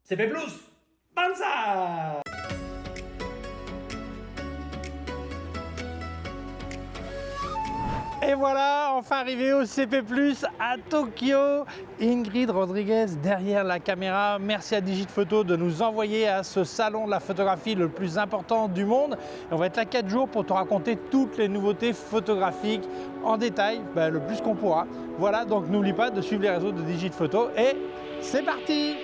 CP Plus, Banza! Et voilà, enfin arrivé au CP+, à Tokyo. Ingrid Rodriguez derrière la caméra. Merci à Digiphoto de nous envoyer à ce salon de la photographie le plus important du monde. Et on va être là 4 jours pour te raconter toutes les nouveautés photographiques en détail, le plus qu'on pourra. Voilà, donc n'oublie pas de suivre les réseaux de Digiphoto et c'est parti!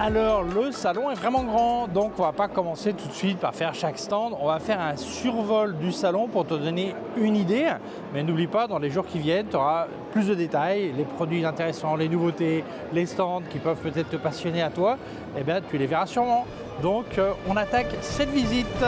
Alors le salon est vraiment grand, donc on va pas commencer tout de suite par faire chaque stand, on va faire un survol du salon pour te donner une idée, mais n'oublie pas, dans les jours qui viennent, tu auras plus de détails, les produits intéressants, les nouveautés, les stands qui peuvent peut-être te passionner à toi, et bien tu les verras sûrement. Donc on attaque cette visite.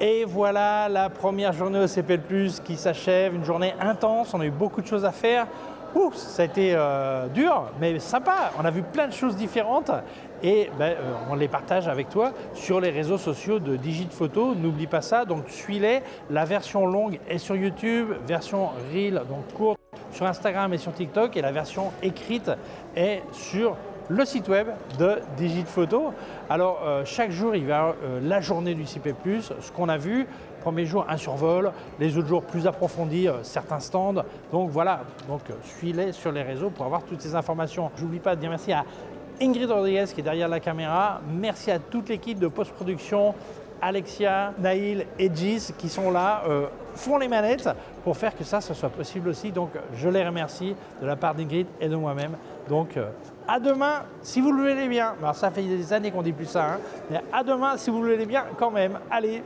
Et voilà la première journée au CPL+, qui s'achève, une journée intense, on a eu beaucoup de choses à faire. Ça a été dur, mais sympa, on a vu plein de choses différentes et on les partage avec toi sur les réseaux sociaux de Digiphoto. N'oublie pas ça, donc suis-les. La version longue est sur YouTube, version Reel, donc courte, sur Instagram et sur TikTok, et la version écrite est sur le site web de Digiphoto. Alors chaque jour il va y avoir la journée du CP+, ce qu'on a vu. Premier jour un survol, les autres jours plus approfondis, certains stands. Donc voilà, suis-les sur les réseaux pour avoir toutes ces informations. J'oublie pas de dire merci à Ingrid Rodriguez qui est derrière la caméra. Merci à toute l'équipe de post-production, Alexia, Naïl et Gis qui sont là, font les manettes pour faire que ça soit possible aussi. Donc je les remercie de la part d'Ingrid et de moi-même. Donc à demain si vous le voulez bien. Alors ça fait des années qu'on dit plus ça, hein, mais à demain si vous le voulez bien quand même. Allez.